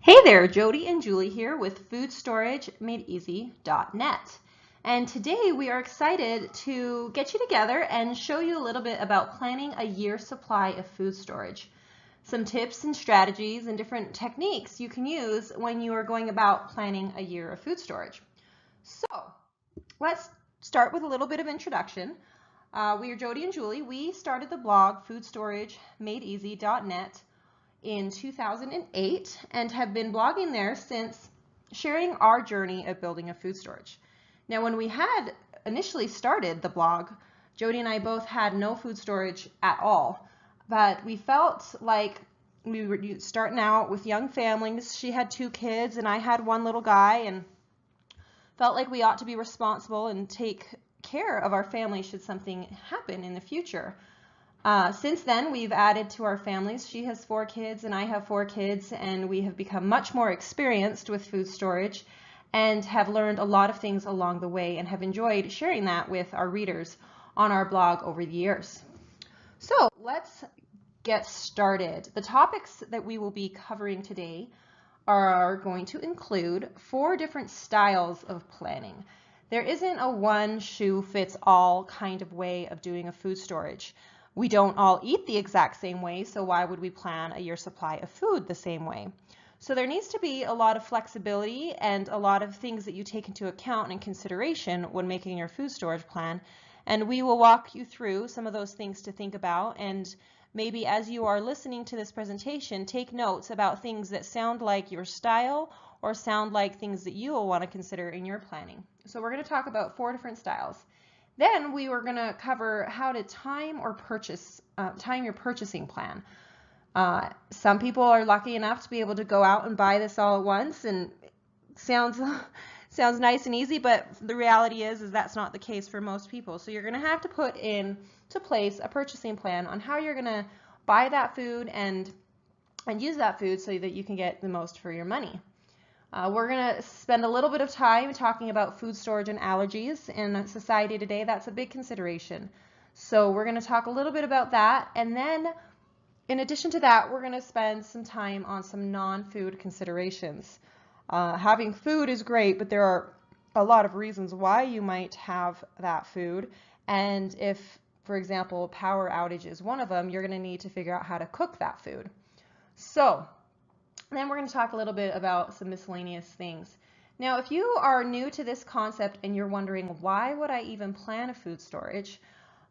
Hey there, Jody and Julie here with FoodStorageMadeEasy.net. And today we are excited to get you together and show you a little bit about planning a year's supply of food storage. Some tips and strategies and different techniques you can use when you are going about planning a year of food storage. So let's start with a little bit of introduction. We are Jody and Julie. We started the blog FoodStorageMadeEasy.net in 2008 and have been blogging there since, sharing our journey of building a food storage. Now, when we had initially started the blog, Jody and I both had no food storage at all, but we felt like we were starting out with young families. She had 2 kids and I had 1 little guy, and felt like we ought to be responsible and take care of our family should something happen in the future. Since then, we've added to our families. She has 4 kids and I have 4 kids, and we have become much more experienced with food storage and have learned a lot of things along the way and have enjoyed sharing that with our readers on our blog over the years. So let's get started. The topics that we will be covering today are going to include 4 different styles of planning. There isn't a one-shoe-fits-all kind of way of doing a food storage. We don't all eat the exact same way, so why would we plan a year's supply of food the same way? So there needs to be a lot of flexibility and a lot of things that you take into account and consideration when making your food storage plan. And we will walk you through some of those things to think about, and maybe as you are listening to this presentation, take notes about things that sound like your style or sound like things that you will want to consider in your planning. So we're going to talk about 4 different styles. Then we were going to cover how to time your purchasing plan. Some people are lucky enough to be able to go out and buy this all at once, and it sounds nice and easy, but the reality is that's not the case for most people. So you're going to have to put into place a purchasing plan on how you're going to buy that food and use that food so that you can get the most for your money. We're going to spend a little bit of time talking about food storage and allergies. In society today, that's a big consideration. So we're going to talk a little bit about that. And then in addition to that, we're going to spend some time on some non-food considerations. Having food is great, but there are a lot of reasons why you might have that food. And if, for example, power outage is one of them, you're going to need to figure out how to cook that food. So then we're going to talk a little bit about some miscellaneous things. Now, if you are new to this concept and you're wondering, why would I even plan a food storage,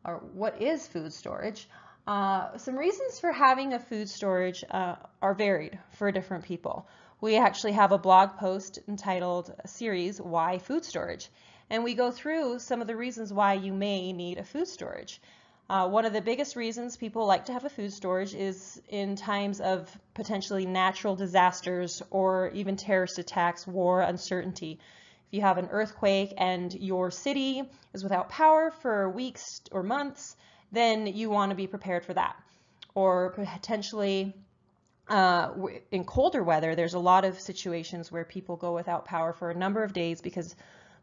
or what is food storage? Some reasons for having a food storage are varied for different people. We actually have a blog post entitled series, Why Food Storage? And we go through some of the reasons why you may need a food storage. One of the biggest reasons people like to have a food storage is in times of potentially natural disasters or even terrorist attacks, war, uncertainty. If you have an earthquake and your city is without power for weeks or months, then you want to be prepared for that. Or potentially in colder weather, there's a lot of situations where people go without power for a number of days because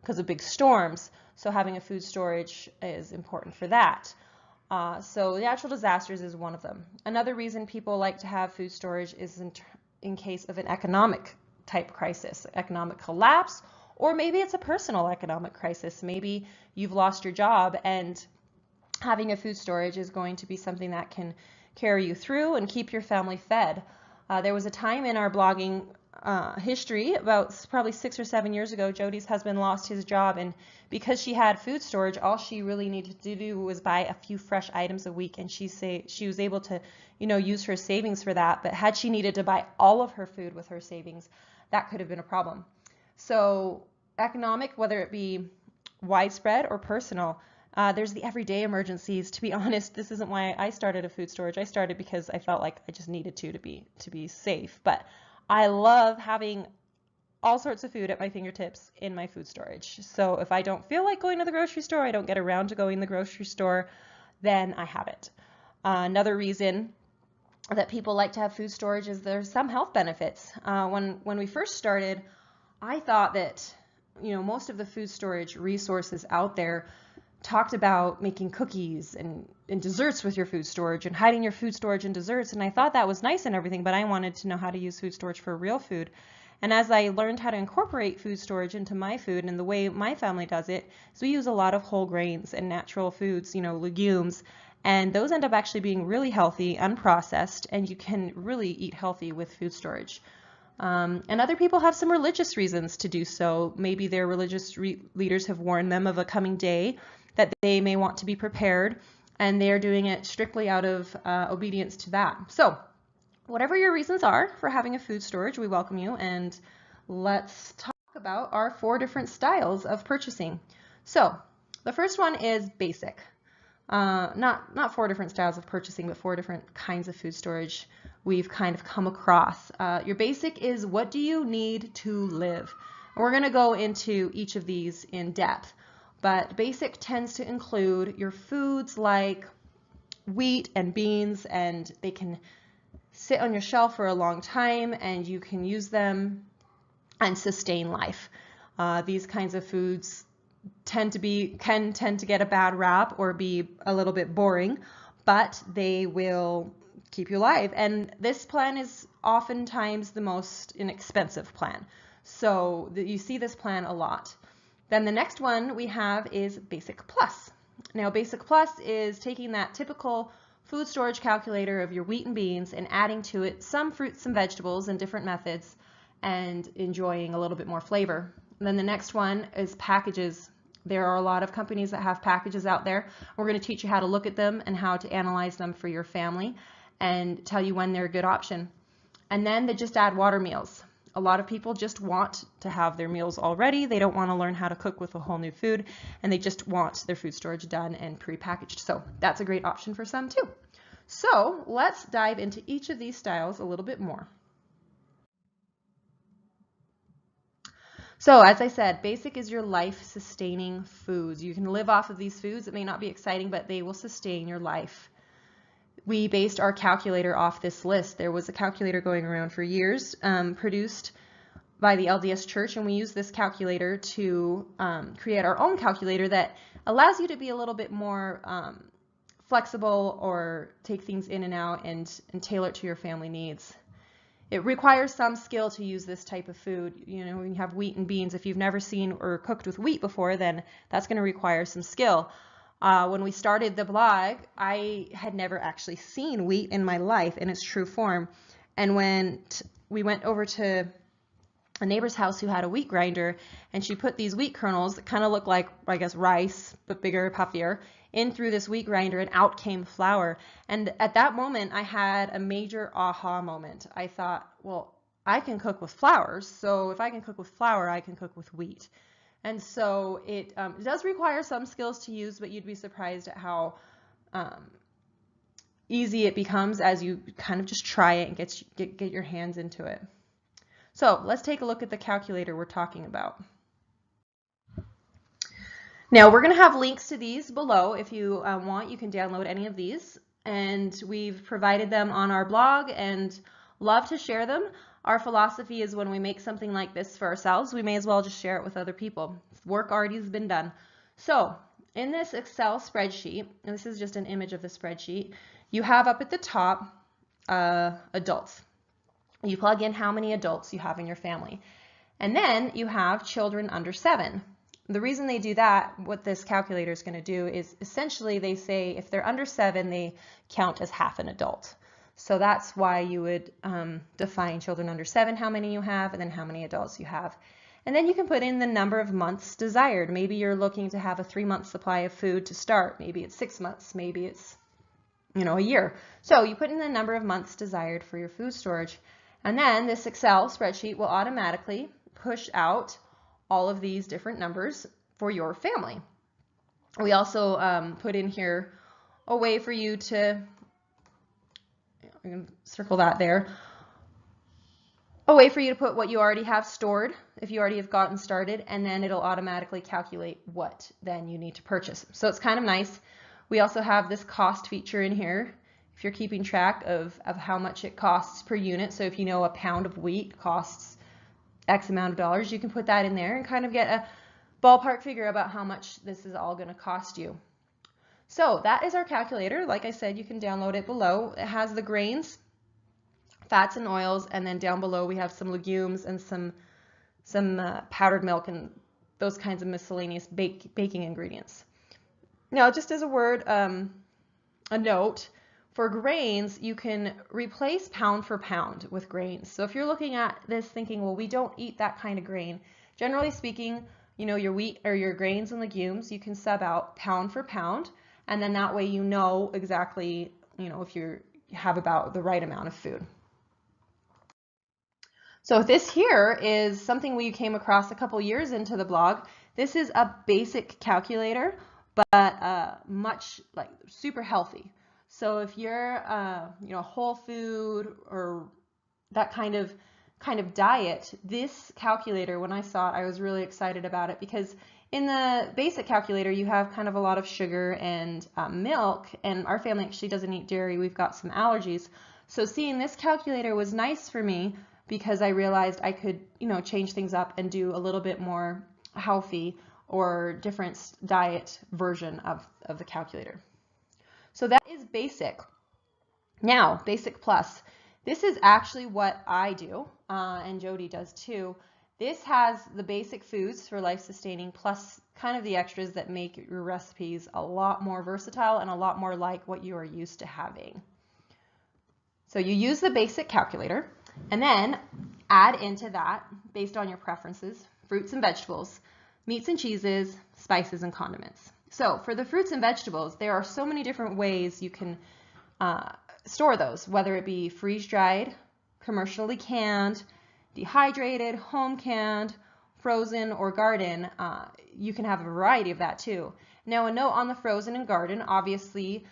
of big storms. So having a food storage is important for that. So natural disasters is one of them. Another reason people like to have food storage is in case of an economic type crisis, economic collapse, or maybe it's a personal economic crisis. Maybe you've lost your job and having a food storage is going to be something that can carry you through and keep your family fed. There was a time in our blogging history, about probably 6 or 7 years ago, Jody's husband lost his job, and because she had food storage, all she really needed to do was buy a few fresh items a week, and she was able to, use her savings for that. But had she needed to buy all of her food with her savings, that could have been a problem. So economic, whether it be widespread or personal, there's the everyday emergencies. To be honest, this isn't why I started a food storage. I started because I felt like I just needed to be safe. But I love having all sorts of food at my fingertips in my food storage. So if I don't feel like going to the grocery store, I don't get around to going to the grocery store, then I have it. Another reason that people like to have food storage is there's some health benefits. When we first started, I thought that most of the food storage resources out there talked about making cookies and desserts with your food storage and hiding your food storage in desserts. And I thought that was nice and everything, but I wanted to know how to use food storage for real food. And as I learned how to incorporate food storage into my food and the way my family does it, is we use a lot of whole grains and natural foods, legumes, and those end up actually being really healthy, unprocessed, and you can really eat healthy with food storage. And other people have some religious reasons to do so. Maybe their religious leaders have warned them of a coming day that they may want to be prepared, and they're doing it strictly out of obedience to that. So whatever your reasons are for having a food storage, we welcome you, and let's talk about our 4 different styles of purchasing. So the first one is basic. Not 4 different styles of purchasing, but 4 different kinds of food storage we've kind of come across. Your basic is, what do you need to live? And we're going to go into each of these in depth, but basic tends to include your foods like wheat and beans, and they can sit on your shelf for a long time and you can use them and sustain life. These kinds of foods can tend to get a bad rap or be a little bit boring, but they will keep you alive. And this plan is oftentimes the most inexpensive plan. So you see this plan a lot. Then the next one we have is Basic Plus. Now Basic Plus is taking that typical food storage calculator of your wheat and beans and adding to it some fruits and vegetables and different methods and enjoying a little bit more flavor. And then the next one is packages. There are a lot of companies that have packages out there. We're going to teach you how to look at them and how to analyze them for your family and tell you when they're a good option. And then they just add water meals. A lot of people just want to have their meals already. They don't want to learn how to cook with a whole new food, and they just want their food storage done and pre-packaged. So that's a great option for some too. So let's dive into each of these styles a little bit more. So as I said, basic is your life-sustaining foods. You can live off of these foods. It may not be exciting, but they will sustain your life. We based our calculator off this list. There was a calculator going around for years, produced by the LDS Church, and we use this calculator to create our own calculator that allows you to be a little bit more flexible or take things in and out and tailor it to your family needs. It requires some skill to use this type of food. When you have wheat and beans, if you've never seen or cooked with wheat before, then that's going to require some skill. When we started the blog, I had never actually seen wheat in my life in its true form. And when we went over to a neighbor's house who had a wheat grinder, and she put these wheat kernels that kind of look like, I guess, rice, but bigger, puffier, in through this wheat grinder, and out came flour. And at that moment, I had a major aha moment. I thought, well, I can cook with flour, so if I can cook with flour, I can cook with wheat. And so it does require some skills to use, but you'd be surprised at how easy it becomes as you kind of just try it and get your hands into it. So let's take a look at the calculator we're talking about. Now we're going to have links to these below. If you want, you can download any of these, and we've provided them on our blog and love to share them. Our philosophy is when we make something like this for ourselves, we may as well just share it with other people. Work already has been done. So in this Excel spreadsheet, and this is just an image of the spreadsheet, you have up at the top adults. You plug in how many adults you have in your family. And then you have children under 7. The reason they do that, what this calculator is going to do, is essentially they say if they're under 7, they count as half an adult. So that's why you would define children under 7, how many you have, and then how many adults you have. And then you can put in the number of months desired. Maybe you're looking to have a 3-month supply of food to start. Maybe it's 6 months. Maybe it's, a year. So you put in the number of months desired for your food storage. And then this Excel spreadsheet will automatically push out all of these different numbers for your family. We also put in here a way for you to, we can circle that there, a way for you to put what you already have stored if you already have gotten started, and then it'll automatically calculate what then you need to purchase. So it's kind of nice. We also have this cost feature in here if you're keeping track of how much it costs per unit. So if you know a pound of wheat costs X amount of dollars, you can put that in there and kind of get a ballpark figure about how much this is all going to cost you. So that is our calculator. Like I said, you can download it below. It has the grains, fats and oils, and then down below we have some legumes and some powdered milk and those kinds of miscellaneous baking ingredients. Now, just as a word, a note, for grains, you can replace pound for pound with grains. So if you're looking at this thinking, well, we don't eat that kind of grain, generally speaking, you know, your wheat or your grains and legumes, you can sub out pound for pound, and then that way you know exactly, you know, if you have about the right amount of food. So this here is something we came across a couple years into the blog. This is a basic calculator, but much like super healthy. So if you're you know, whole food or that kind of diet, this calculator, when I saw it, I was really excited about it, because in the basic calculator you have kind of a lot of sugar and milk, and our family actually doesn't eat dairy. We've got some allergies. So seeing this calculator was nice for me, because I realized I could, you know, change things up and do a little bit more healthy or different diet version of the calculator. So that is basic. Now, basic plus. This is actually what I do, and Jody does too. This has the basic foods for life-sustaining plus kind of the extras that make your recipes a lot more versatile and a lot more like what you are used to having. So you use the basic calculator and then add into that, based on your preferences, fruits and vegetables, meats and cheeses, spices and condiments. So for the fruits and vegetables, there are so many different ways you can store those, whether it be freeze-dried, commercially canned, dehydrated, home canned, frozen, or garden. You can have a variety of that too. Now, a note on the frozen and garden: obviously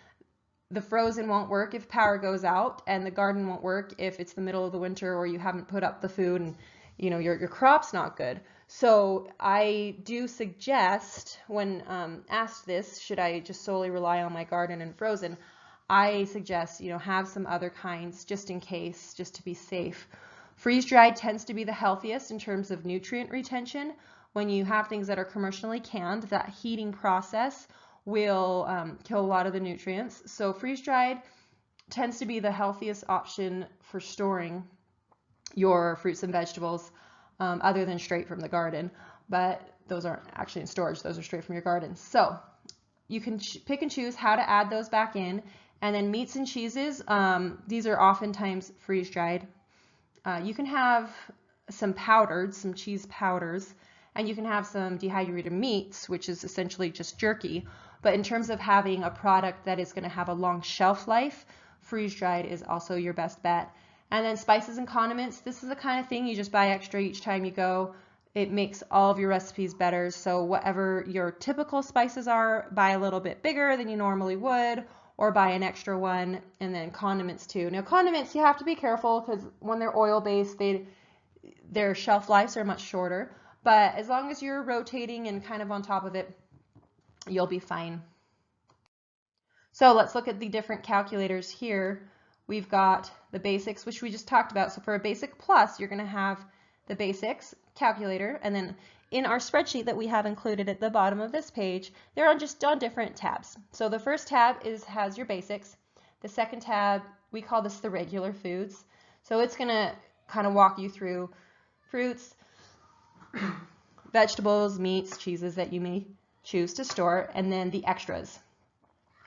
the frozen won't work if power goes out, and the garden won't work if it's the middle of the winter or you haven't put up the food and, you know, your crop's not good. So I do suggest, when asked this, should I just solely rely on my garden and frozen, I suggest, you know, have some other kinds just in case, just to be safe. Freeze-dried tends to be the healthiest in terms of nutrient retention. When you have things that are commercially canned, that heating process will kill a lot of the nutrients. So freeze-dried tends to be the healthiest option for storing your fruits and vegetables, other than straight from the garden, but those aren't actually in storage, those are straight from your garden. So you can pick and choose how to add those back in. And then meats and cheeses, these are oftentimes freeze-dried. You can have some powdered, some cheese powders, and you can have some dehydrated meats, which is essentially just jerky. But in terms of having a product that is going to have a long shelf life, freeze-dried is also your best bet. And then spices and condiments, this is the kind of thing you just buy extra each time you go. It makes all of your recipes better. So whatever your typical spices are, buy a little bit bigger than you normally would, or buy an extra one. And then condiments too. Now condiments, you have to be careful, because when they're oil-based, their shelf lives are much shorter. But as long as you're rotating and kind of on top of it, you'll be fine. So let's look at the different calculators here. We've got the basics, which we just talked about. So for a basic plus, you're going to have the basics calculator, and then in our spreadsheet that we have included at the bottom of this page, they're on different tabs. So the first tab has your basics. The second tab, we call this the regular foods. So it's going to kind of walk you through fruits, vegetables, meats, cheeses that you may choose to store, and then the extras,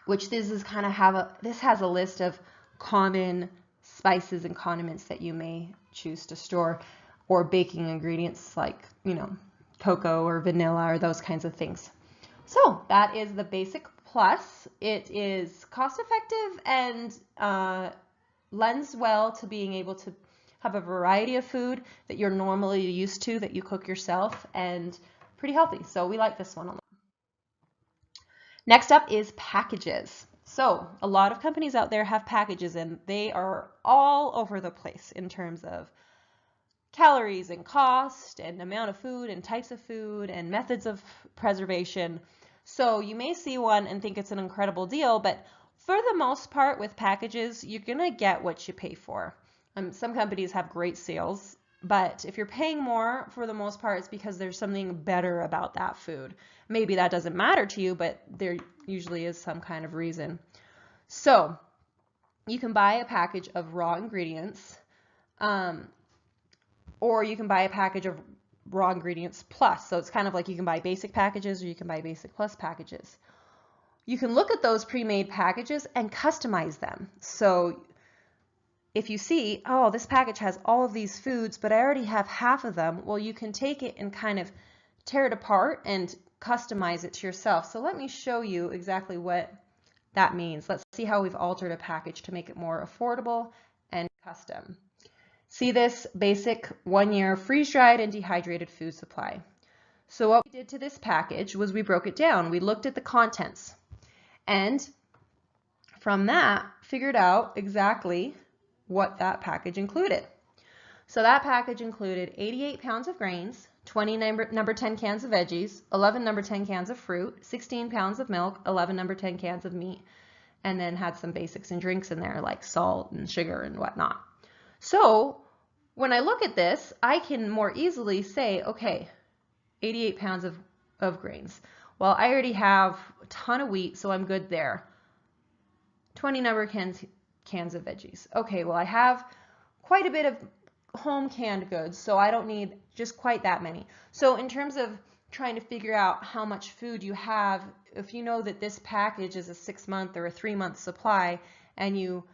which this has a list of common spices and condiments that you may choose to store, or baking ingredients like, you know, cocoa or vanilla or those kinds of things. So that is the basic plus. It is cost effective and lends well to being able to have a variety of food that you're normally used to, that you cook yourself, and pretty healthy. So we like this one a lot. Next up is packages. So a lot of companies out there have packages, and they are all over the place in terms of calories and cost and amount of food and types of food and methods of preservation. So you may see one and think it's an incredible deal, but for the most part with packages, you're gonna get what you pay for. Some companies have great sales, But if you're paying more, for the most part, it's because there's something better about that food. Maybe that doesn't matter to you, but there usually is some kind of reason. So you can buy a package of raw ingredients, or you can buy a package of raw ingredients plus. So it's kind of like you can buy basic packages or you can buy basic plus packages. You can look at those pre-made packages and customize them. So if you see, oh, this package has all of these foods, but I already have half of them, well, you can take it and kind of tear it apart and customize it to yourself. So let me show you exactly what that means. Let's see how we've altered a package to make it more affordable and custom. See this basic 1-year freeze-dried and dehydrated food supply. So what we did to this package was we broke it down. We looked at the contents and from that figured out exactly what that package included. So that package included 88 pounds of grains, 20 number 10 cans of veggies, 11 number 10 cans of fruit, 16 pounds of milk, 11 number 10 cans of meat, and then had some basics and drinks in there like salt and sugar and whatnot. So when I look at this, I can more easily say, okay, 88 pounds of grains. Well, I already have a ton of wheat, so I'm good there. 20 number cans of veggies. Okay, well, I have quite a bit of home canned goods, so I don't need just quite that many. So in terms of trying to figure out how much food you have, if you know that this package is a 6-month or a 3-month supply and you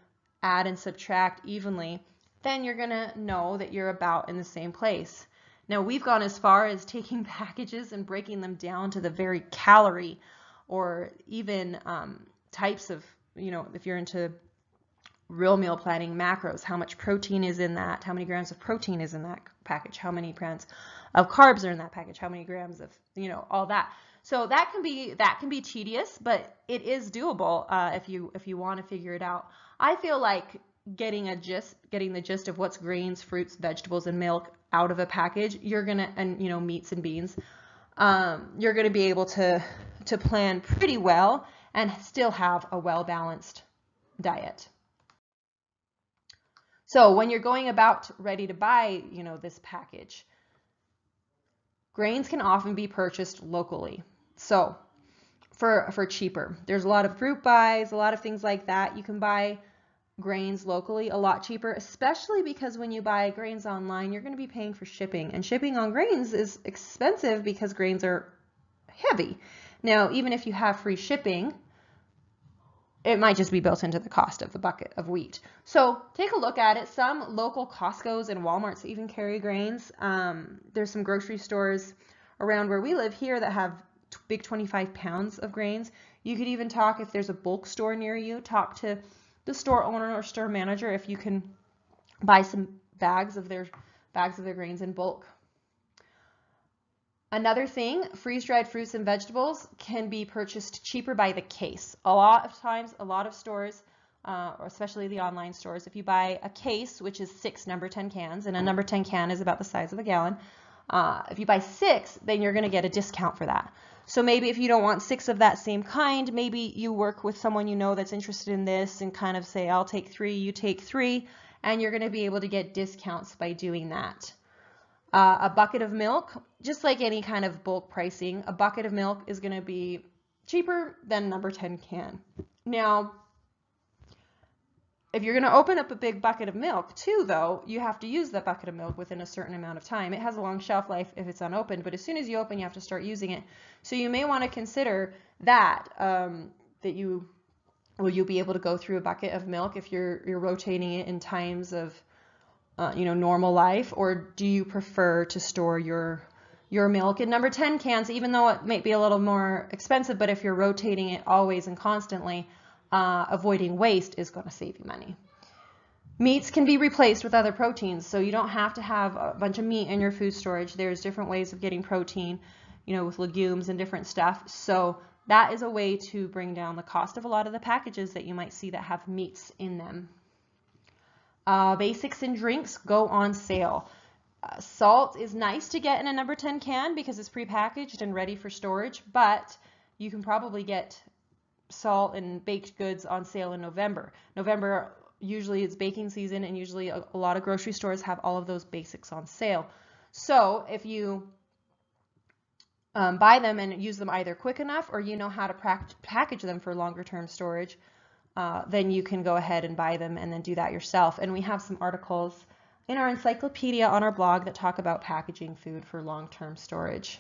add and subtract evenly, then you're gonna know that you're about in the same place. Now we've gone as far as taking packages and breaking them down to the very calorie or even types of, if you're into real meal planning, macros, how much protein is in that, how many grams of protein is in that package, how many grams of carbs are in that package, how many grams of, all that. So that can be tedious, but it is doable if you want to figure it out. I feel like getting the gist of what's grains, fruits, vegetables, and milk out of a package, and meats and beans, you're gonna be able to plan pretty well and still have a well-balanced diet. So when you're going about ready to buy, this package, grains can often be purchased locally. So for cheaper, there's a lot of group buys, a lot of things like that. You can buy grains locally a lot cheaper, especially because when you buy grains online, you're going to be paying for shipping, and shipping on grains is expensive because grains are heavy. Now, even if you have free shipping, it might just be built into the cost of the bucket of wheat. So take a look at it. Some local Costco's and Walmarts even carry grains. There's some grocery stores around where we live here that have big 25 pounds of grains. You could even talk, if there's a bulk store near you, talk to the store owner or store manager if you can buy some bags of their grains in bulk. Another thing, freeze-dried fruits and vegetables can be purchased cheaper by the case. A lot of times, a lot of stores, or especially the online stores, if you buy a case, which is 6 number 10 cans, and a number 10 can is about the size of a gallon, if you buy 6, then you're going to get a discount for that. So maybe if you don't want 6 of that same kind, maybe you work with someone you know that's interested in this and kind of say, I'll take 3, you take 3, and you're going to be able to get discounts by doing that. A bucket of milk, just like any kind of bulk pricing, a bucket of milk is going to be cheaper than number 10 can. Now, if you're going to open up a big bucket of milk too, though, you have to use that bucket of milk within a certain amount of time. It has a long shelf life if it's unopened, but as soon as you open, you have to start using it. So you may want to consider that, you'll be able to go through a bucket of milk if you're rotating it in times of normal life, or do you prefer to store your milk in number 10 cans, even though it might be a little more expensive, but if you're rotating it always and constantly, avoiding waste is going to save you money. Meats can be replaced with other proteins, so you don't have to have a bunch of meat in your food storage. There's different ways of getting protein, with legumes and different stuff. So that is a way to bring down the cost of a lot of the packages that you might see that have meats in them. Basics and drinks go on sale. Salt is nice to get in a number 10 can because it's prepackaged and ready for storage, but you can probably get salt and baked goods on sale in November. November usually it's baking season, and usually a lot of grocery stores have all of those basics on sale. So if you buy them and use them either quick enough, or you know how to package them for longer term storage, then you can go ahead and buy them and then do that yourself. And we have some articles in our encyclopedia on our blog that talk about packaging food for long-term storage.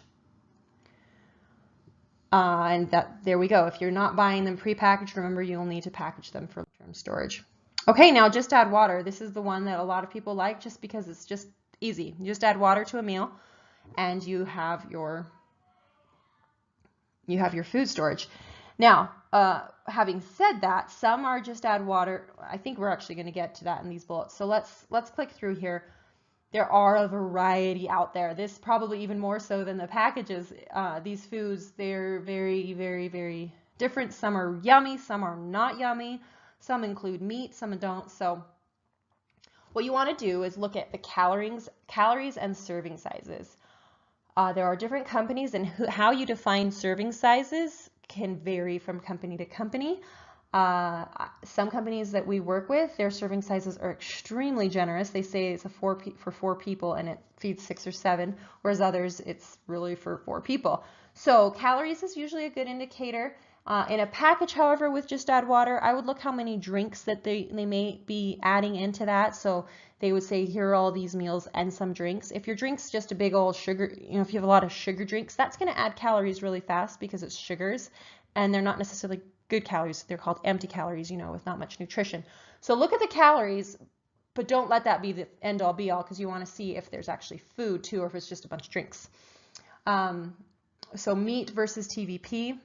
And there we go. If you're not buying them prepackaged, remember you'll need to package them for long-term storage. Okay, now just add water. This is the one that a lot of people like just because it's just easy. You just add water to a meal and you have your food storage. Now, having said that, some are just add water. I think we're actually going to get to that in these bullets. So let's click through here. There are a variety out there. This probably even more so than the packages. These foods, they're very, very, very different. Some are yummy, some are not yummy. Some include meat, some don't. So what you want to do is look at the calories and serving sizes. There are different companies, and how you define serving sizes can vary from company to company. Some companies that we work with, their serving sizes are extremely generous. They say it's for 4 people and it feeds 6 or 7, whereas others it's really for 4 people. So calories is usually a good indicator. In a package, however, with just add water, I would look how many drinks that they may be adding into that. So they would say, here are all these meals and some drinks. If your drink's just a big old sugar, if you have a lot of sugar drinks, that's going to add calories really fast because it's sugars, and they're not necessarily good calories. They're called empty calories, with not much nutrition. So look at the calories, but don't let that be the end all be all, because you want to see if there's actually food too, or if it's just a bunch of drinks. So meat versus TVP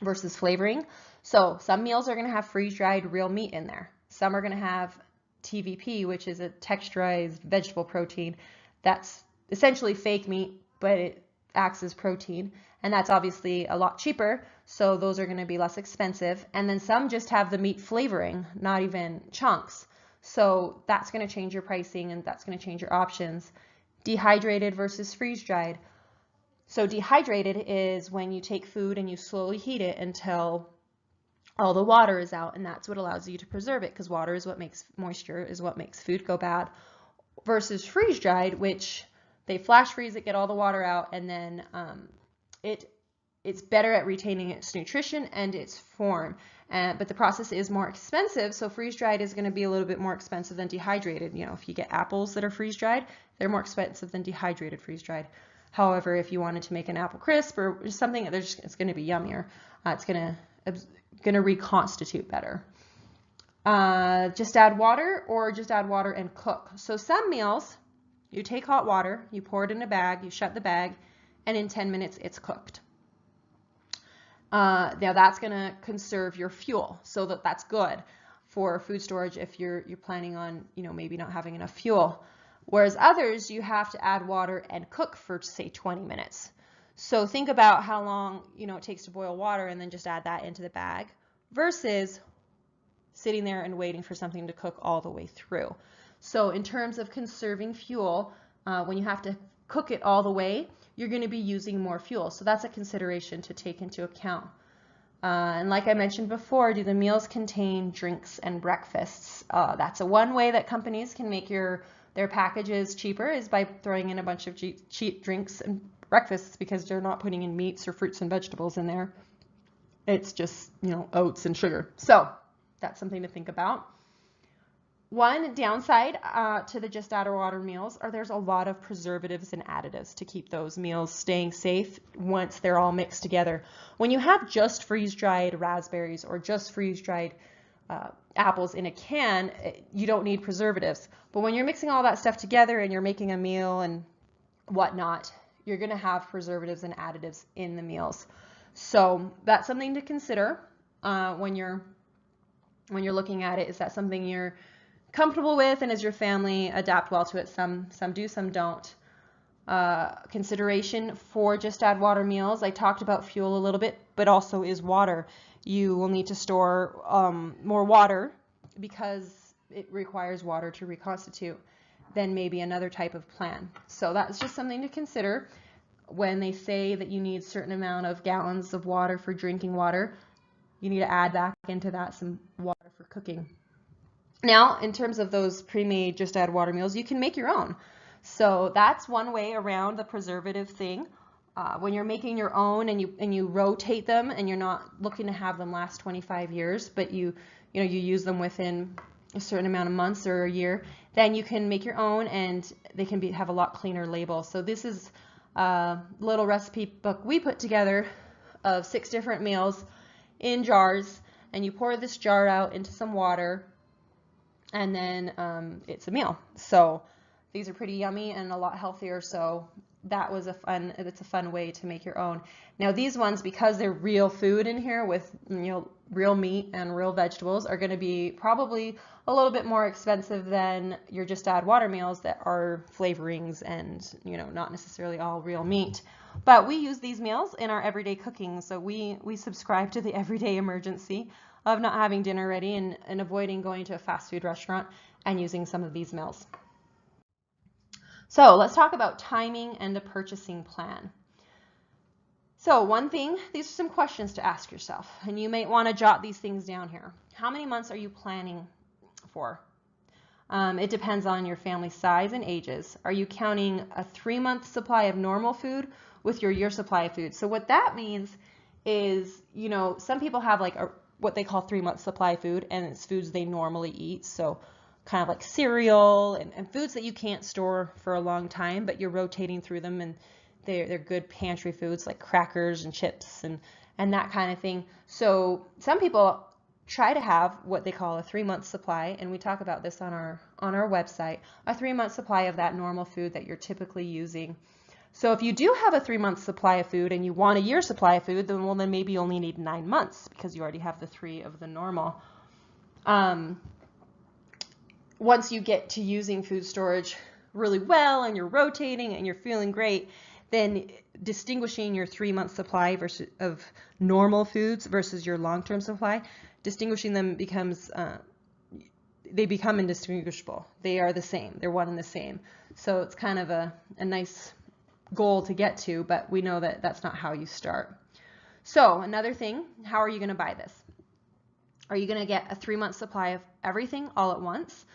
versus flavoring. So some meals are going to have freeze-dried real meat in there. Some are going to have TVP, which is a texturized vegetable protein. That's essentially fake meat, but it acts as protein, and that's obviously a lot cheaper, so those are going to be less expensive. And then some just have the meat flavoring, not even chunks, so that's going to change your pricing, and that's going to change your options. Dehydrated versus freeze-dried. So dehydrated is when you take food and you slowly heat it until all the water is out, and that's what allows you to preserve it, because water is what makes moisture, is what makes food go bad. Versus freeze-dried, which they flash freeze it, get all the water out, and then it's better at retaining its nutrition and its form. But the process is more expensive, so freeze-dried is going to be a little bit more expensive than dehydrated. If you get apples that are freeze-dried, they're more expensive than dehydrated freeze-dried. However, if you wanted to make an apple crisp or something, it's going to be yummier. It's going to reconstitute better. Just add water, or just add water and cook. So some meals, you take hot water, you pour it in a bag, you shut the bag, and in 10 minutes it's cooked. Now that's going to conserve your fuel, so that's good for food storage if you're planning on maybe not having enough fuel. Whereas others, you have to add water and cook for, say, 20 minutes. So think about how long it takes to boil water, and then just add that into the bag, versus sitting there and waiting for something to cook all the way through. So in terms of conserving fuel, when you have to cook it all the way, you're going to be using more fuel. So that's a consideration to take into account. And like I mentioned before, do the meals contain drinks and breakfasts? That's one way that companies can make their packages cheaper, is by throwing in a bunch of cheap drinks and breakfasts, because they're not putting in meats or fruits and vegetables in there. It's just, oats and sugar. So that's something to think about. One downside to the just add water meals there's a lot of preservatives and additives to keep those meals staying safe once they're all mixed together. When you have just freeze-dried raspberries or just freeze-dried apples in a can, you don't need preservatives. But when you're mixing all that stuff together and you're making a meal and whatnot, you're going to have preservatives and additives in the meals. So that's something to consider when you're looking at it. Is that something you're comfortable with, and as your family adapt well to it? Some do, some don't. Consideration for just add water meals, I talked about fuel a little bit, but also is water. You will need to store more water, because it requires water to reconstitute, than maybe another type of plan. So that's just something to consider when they say that you need a certain amount of gallons of water for drinking water. You need to add back into that some water for cooking. Now, in terms of those pre-made just add water meals, you can make your own. So that's one way around the preservative thing. When you're making your own and you rotate them and you're not looking to have them last 25 years, but you use them within a certain amount of months or a year, then you can make your own and they can have a lot cleaner label. So this is a little recipe book we put together of 6 different meals in jars, and you pour this jar out into some water, and then it's a meal. So these are pretty yummy and a lot healthier. So that was it's a fun way to make your own. Now these ones, because they're real food in here with real meat and real vegetables, are going to be probably a little bit more expensive than your just add water meals that are flavorings and not necessarily all real meat. But we use these meals in our everyday cooking, so we subscribe to the everyday emergency of not having dinner ready and avoiding going to a fast food restaurant and using some of these meals. So let's talk about timing and a purchasing plan. So one thing, these are some questions to ask yourself, and you may want to jot these things down here. How many months are you planning for? It depends on your family size and ages. Are you counting a 3-month supply of normal food with your year supply of food? So what that means is, some people have like what they call 3-month supply of food, and it's foods they normally eat. So kind of like cereal and foods that you can't store for a long time, but you're rotating through them, and they're good pantry foods like crackers and chips and that kind of thing. So some people try to have what they call a 3-month supply, and we talk about this on our website, a 3-month supply of that normal food that you're typically using. So if you do have a 3-month supply of food and you want a year supply of food, then maybe you only need 9 months because you already have the 3 of the normal. Once you get to using food storage really well and you're rotating and you're feeling great, then distinguishing your 3-month supply of normal foods versus your long-term supply, distinguishing them they become indistinguishable. They are the same. They're one and the same. So it's kind of a nice goal to get to, but we know that that's not how you start. So another thing, how are you going to buy this? Are you going to get a 3-month supply of everything all at once,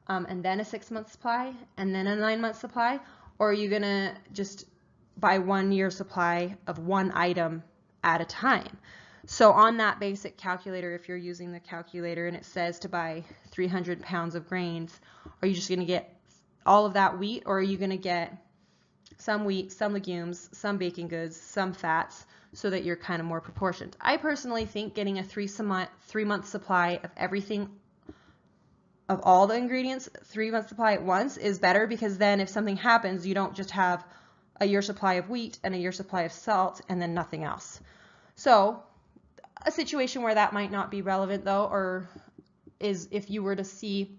and then a 6-month supply, and then a 9-month supply? Or are you going to just buy 1 year supply of one item at a time? So on that basic calculator, if you're using the calculator and it says to buy 300 pounds of grains, are you just going to get all of that wheat, or are you going to get some wheat, some legumes, some baking goods, some fats, so that you're kind of more proportioned? I personally think getting a 3-month supply of everything, of all the ingredients, 3-month supply at once is better, because then if something happens, you don't just have a year supply of wheat and a year supply of salt and then nothing else. So a situation where that might not be relevant though, or is if you were to see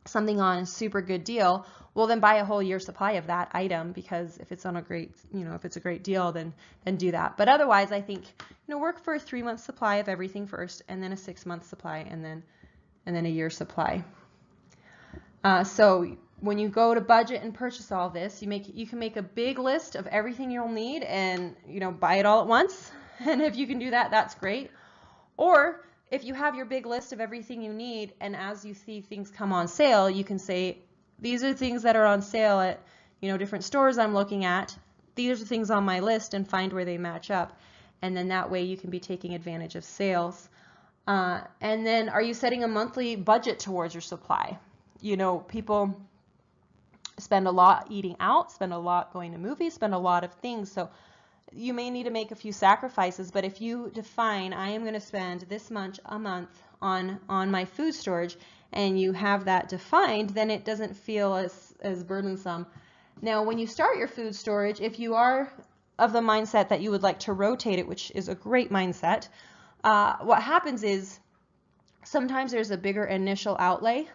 something on a super good deal, well then buy a whole year supply of that item, because if it's on a great, if it's a great deal, then do that. But otherwise, I think, work for a 3-month supply of everything first, and then a 6-month supply, and then a year supply. So when you go to budget and purchase all this, you can make a big list of everything you'll need and buy it all at once. And if you can do that, that's great. Or if you have your big list of everything you need, and as you see things come on sale, you can say, these are things that are on sale at different stores I'm looking at. These are things on my list, and find where they match up. And then that way you can be taking advantage of sales. And then, are you setting a monthly budget towards your supply? People spend a lot eating out, spend a lot going to movies, spend a lot of things. So you may need to make a few sacrifices, but if you define, I am going to spend this much a month on my food storage, and you have that defined, then it doesn't feel as burdensome. Now, when you start your food storage, if you are of the mindset that you would like to rotate it, which is a great mindset, what happens is sometimes there's a bigger initial outlay,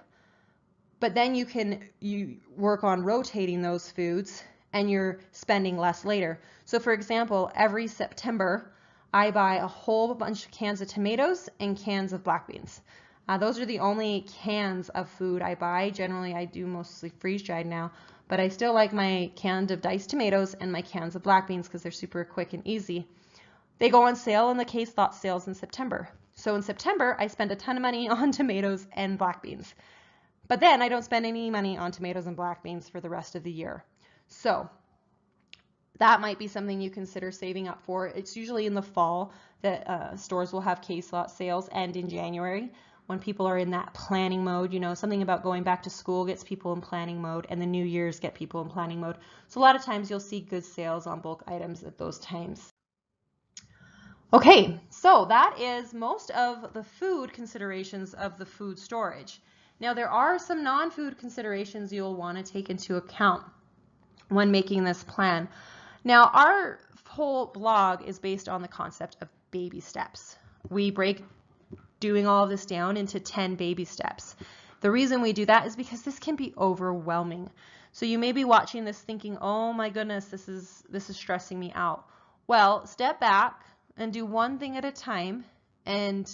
but then you work on rotating those foods and you're spending less later. So for example, every September I buy a whole bunch of cans of tomatoes and cans of black beans. Those are the only cans of food I buy. Generally I do mostly freeze-dried now, but I still like my cans of diced tomatoes and my cans of black beans because they're super quick and easy. They go on sale in the Case Thought sales in September. So in September, I spend a ton of money on tomatoes and black beans. But then I don't spend any money on tomatoes and black beans for the rest of the year. So that might be something you consider saving up for. It's usually in the fall that stores will have case lot sales, and in January when people are in that planning mode. You know, something about going back to school gets people in planning mode, and the New Year's get people in planning mode. So a lot of times you'll see good sales on bulk items at those times. Okay, so that is most of the food considerations of the food storage. Now there are some non-food considerations you'll want to take into account when making this plan. Now our whole blog is based on the concept of baby steps. We break doing all of this down into 10 baby steps. The reason we do that is because this can be overwhelming. So you may be watching this thinking, oh my goodness, this is stressing me out. Well, step back and do one thing at a time and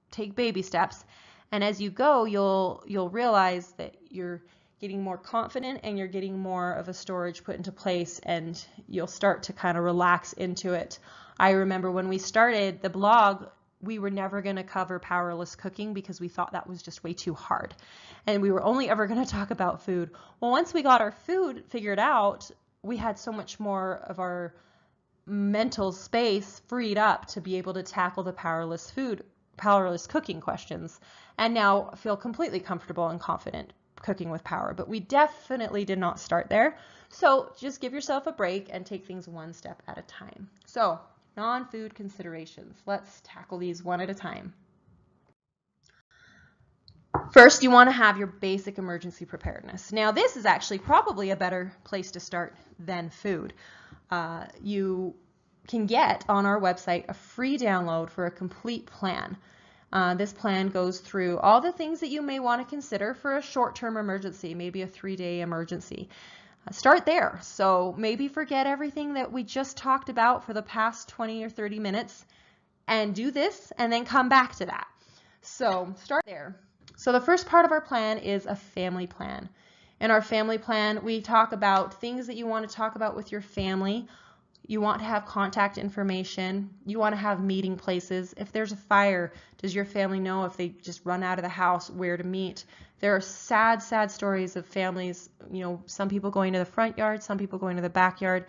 take baby steps. And as you go, you'll realize that you're getting more confident and you're getting more of a storage put into place, and you'll start to kind of relax into it. I remember when we started the blog, we were never going to cover powerless cooking because we thought that was just way too hard. And we were only ever going to talk about food. Well, once we got our food figured out, we had so much more of our mental space freed up to be able to tackle the powerless cooking questions, and now feel completely comfortable and confident cooking with power. But we definitely did not start there. So just give yourself a break and take things one step at a time. So non-food considerations. Let's tackle these one at a time. First, you want to have your basic emergency preparedness. Now, this is actually probably a better place to start than food. You can get on our website a free download for a complete plan. This plan goes through all the things that you may want to consider for a short-term emergency, maybe a 3-day emergency. Start there. So maybe forget everything that we just talked about for the past 20 or 30 minutes and do this and then come back to that. So start there. So the first part of our plan is a family plan. In our family plan, we talk about things that you want to talk about with your family. You want to have contact information. You want to have meeting places. If there's a fire, does your family know if they just run out of the house where to meet? There are sad, sad stories of families, you know, some people going to the front yard, some people going to the backyard,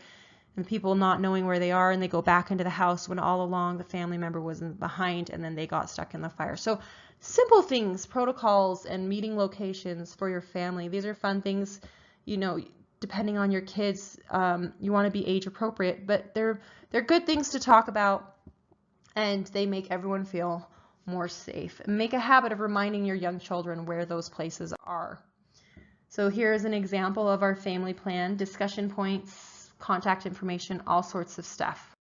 and people not knowing where they are, and they go back into the house when all along the family member was behind, and then they got stuck in the fire. So simple things, protocols, and meeting locations for your family. These are fun things, you know, depending on your kids, you want to be age appropriate, but they're good things to talk about, and they make everyone feel more safe. And make a habit of reminding your young children where those places are. So here's an example of our family plan: discussion points, contact information, all sorts of stuff.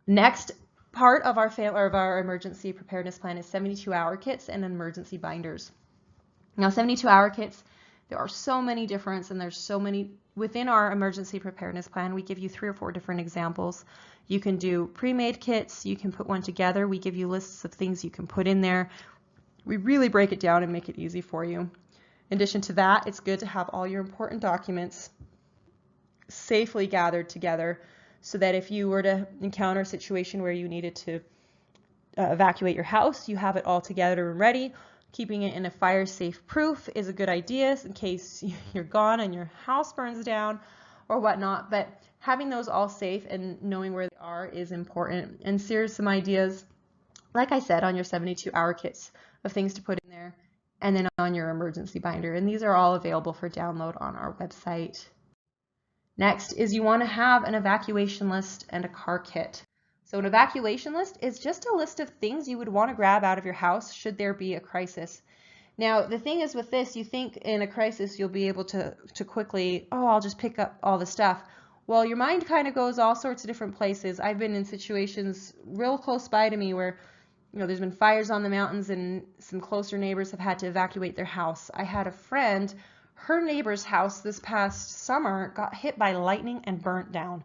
Next part of our emergency preparedness plan is 72-hour kits and emergency binders. Now, 72-hour kits, there are so many different, and there's so many within our emergency preparedness plan. We give you 3 or 4 different examples. You can do pre-made kits. You can put one together. We give you lists of things you can put in there. We really break it down and make it easy for you. In addition to that, it's good to have all your important documents safely gathered together so that if you were to encounter a situation where you needed to evacuate your house, you have it all together and ready. Keeping it in a fire safe proof is a good idea in case you're gone and your house burns down or whatnot, but having those all safe and knowing where they are is important. And here's some ideas, like I said, on your 72-hour kits of things to put in there, and then on your emergency binder. And these are all available for download on our website. Next is you want to have an evacuation list and a car kit. So an evacuation list is just a list of things you would want to grab out of your house should there be a crisis. Now, the thing is with this, you think in a crisis you'll be able to quickly, oh, I'll just pick up all the stuff. Well, your mind kind of goes all sorts of different places. I've been in situations real close by to me where, you know, there's been fires on the mountains and some closer neighbors have had to evacuate their house. I had a friend, her neighbor's house this past summer got hit by lightning and burnt down.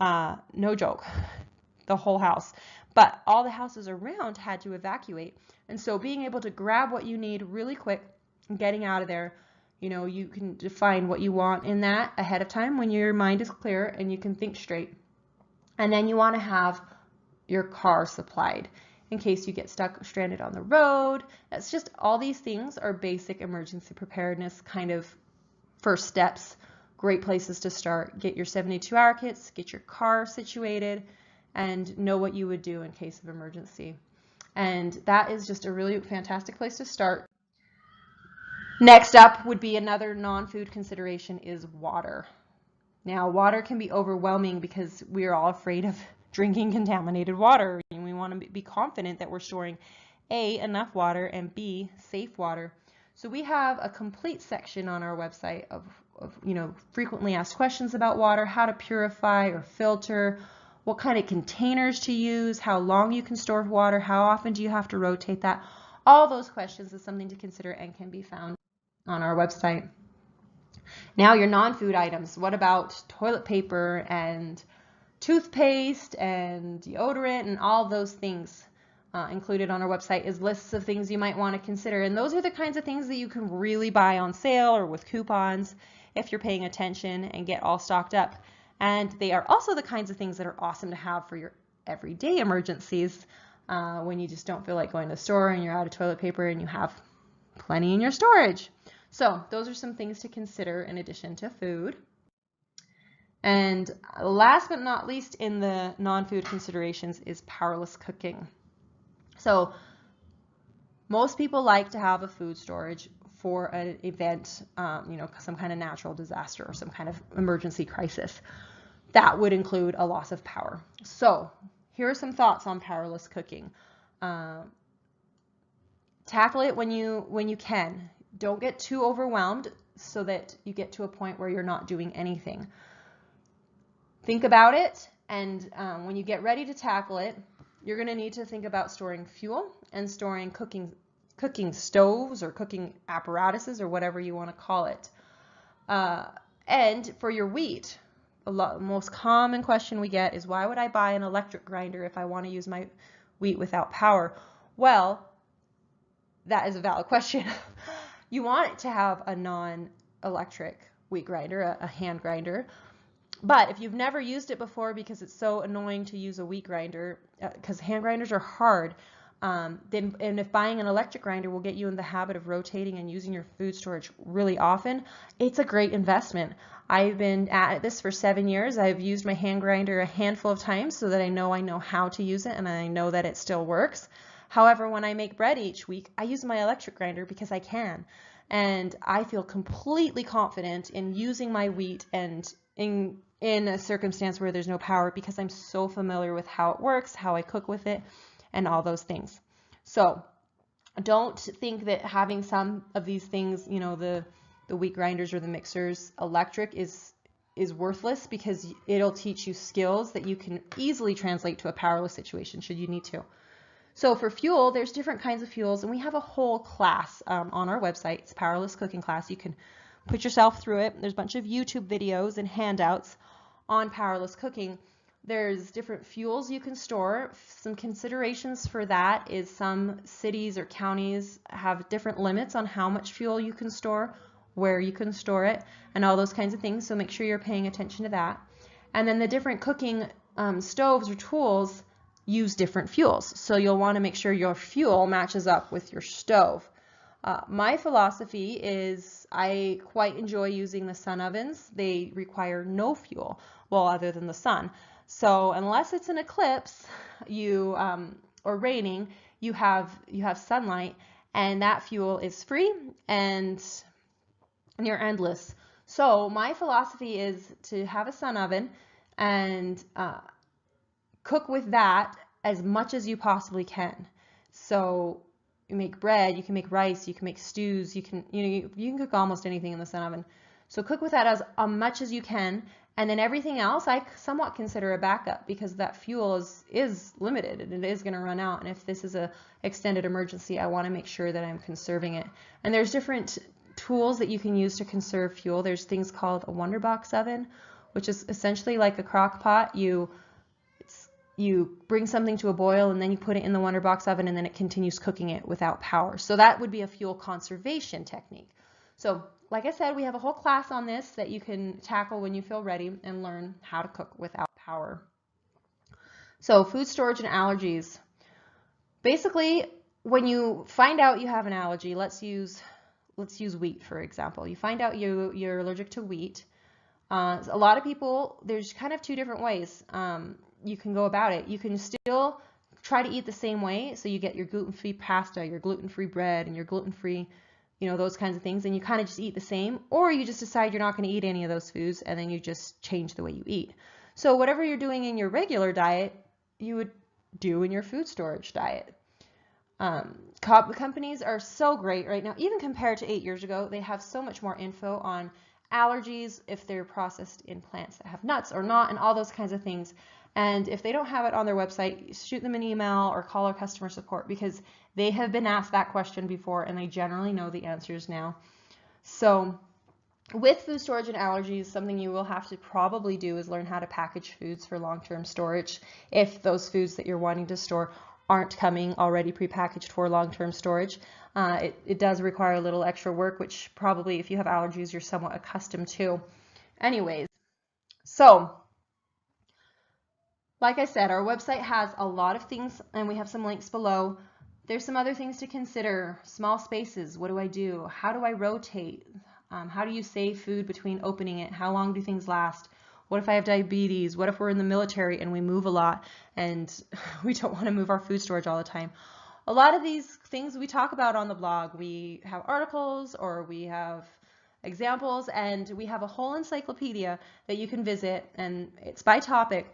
No joke. The whole house. But all the houses around had to evacuate. And so being able to grab what you need really quick and getting out of there, you know, you can define what you want in that ahead of time when your mind is clear and you can think straight. And then you want to have your car supplied. in case you get stuck stranded on the road. That's just all these things are basic emergency preparedness kind of first steps. Great places to start. Get your 72-hour kits, get your car situated, and know what you would do in case of emergency. And that is just a really fantastic place to start. Next up would be another non-food consideration is water. Now, water can be overwhelming because we are all afraid of drinking contaminated water, and we want to be confident that we're storing A, enough water, and B, safe water. So we have a complete section on our website of frequently asked questions about water, how to purify or filter, what kind of containers to use, how long you can store water, how often do you have to rotate that. All those questions is something to consider and can be found on our website. Now your non-food items. What about toilet paper and toothpaste and deodorant and all those things? Included on our website is lists of things you might want to consider. And those are the kinds of things that you can really buy on sale or with coupons if you're paying attention and get all stocked up. And they are also the kinds of things that are awesome to have for your everyday emergencies when you just don't feel like going to the store and you're out of toilet paper and you have plenty in your storage. So those are some things to consider in addition to food. And last but not least in the non-food considerations is powerless cooking. So most people like to have a food storage for an event, some kind of natural disaster or some kind of emergency crisis. That would include a loss of power. So here are some thoughts on powerless cooking. Tackle it when you can. Don't get too overwhelmed so that you get to a point where you're not doing anything. Think about it, and when you get ready to tackle it, you're going to need to think about storing fuel and storing cooking stoves or cooking apparatuses or whatever you want to call it. And for your wheat, the most common question we get is, why would I buy an electric grinder if I want to use my wheat without power? Well, that is a valid question. You want it to have a non-electric wheat grinder, a hand grinder. But if you've never used it before because it's so annoying to use a wheat grinder, because hand grinders are hard, and if buying an electric grinder will get you in the habit of rotating and using your food storage really often, it's a great investment. I've been at this for 7 years. I've used my hand grinder a handful of times so that I know how to use it and I know that it still works. However, when I make bread each week, I use my electric grinder because I can. And I feel completely confident in using my wheat and in a circumstance where there's no power because I'm so familiar with how it works, how I cook with it, and all those things. So don't think that having some of these things, the wheat grinders or the mixers, electric is worthless, because it'll teach you skills that you can easily translate to a powerless situation should you need to. So for fuel, there's different kinds of fuels, and we have a whole class on our website. It's a powerless cooking class. You can put yourself through it. There's a bunch of YouTube videos and handouts on powerless cooking. There's different fuels you can store. Some considerations for that is some cities or counties have different limits on how much fuel you can store, where you can store it, and all those kinds of things. So make sure you're paying attention to that. And then the different cooking stoves or tools use different fuels. So you'll want to make sure your fuel matches up with your stove. My philosophy is I quite enjoy using the sun ovens. They require no fuel, other than the sun. So unless it's an eclipse, or raining, you have sunlight, and that fuel is free and near endless. So my philosophy is to have a sun oven and cook with that as much as you possibly can. So you make bread, you can make rice, you can make stews, you can cook almost anything in the sun oven. So cook with that as much as you can, and then everything else I somewhat consider a backup, because that fuel is limited and it is going to run out. And if this is a extended emergency, I want to make sure that I'm conserving it. And there's different tools that you can use to conserve fuel. There's things called a Wonderbox oven, which is essentially like a crock pot. You bring something to a boil and then you put it in the Wonderbox oven, and then it continues cooking it without power. So that would be a fuel conservation technique. So like I said, we have a whole class on this that you can tackle when you feel ready and learn how to cook without power. So food storage and allergies. Basically, when you find out you have an allergy, let's use wheat, for example. You find out you're allergic to wheat. A lot of people, there's kind of two different ways you can go about it. You can still try to eat the same way, so you get your gluten-free pasta, your gluten-free bread, and your gluten-free, those kinds of things, and you kind of just eat the same, or you just decide you're not going to eat any of those foods, and then you just change the way you eat. So whatever you're doing in your regular diet, you would do in your food storage diet. Companies are so great right now, even compared to 8 years ago. They have so much more info on allergies, if they're processed in plants that have nuts or not, and all those kinds of things. And if they don't have it on their website, shoot them an email or call our customer support, because they have been asked that question before and they generally know the answers now. So with food storage and allergies, something you will have to probably do is learn how to package foods for long-term storage if those foods that you're wanting to store aren't coming already prepackaged for long-term storage. It does require a little extra work, which probably if you have allergies, you're somewhat accustomed to. Anyways, so like I said, our website has a lot of things, and we have some links below. There's some other things to consider. Small spaces, what do I do? How do I rotate? How do you save food between opening it? How long do things last? What if I have diabetes? What if we're in the military and we move a lot and we don't want to move our food storage all the time? A lot of these things we talk about on the blog. We have articles or we have examples, and we have a whole encyclopedia that you can visit, and it's by topic,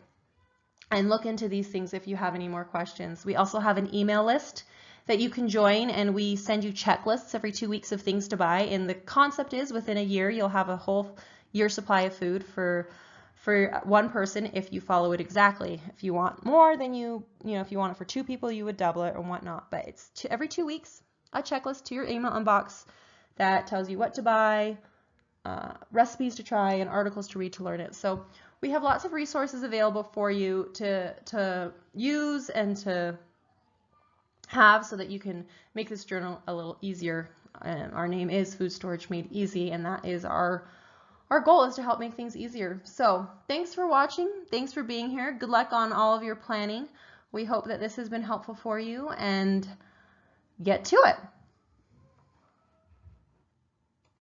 and look into these things if you have any more questions. We also have an email list that you can join, and we send you checklists every 2 weeks of things to buy, and the concept is within a year you'll have a whole year supply of food for one person if you follow it exactly. If you want more, then if you want it for 2 people, you would double it and whatnot. But it's every 2 weeks a checklist to your email inbox that tells you what to buy, recipes to try, and articles to read to learn it. So we have lots of resources available for you to use and to have so that you can make this journal a little easier. Our name is Food Storage Made Easy, and that is our goal, is to help make things easier. So thanks for watching. Thanks for being here. Good luck on all of your planning. We hope that this has been helpful for you, and get to it.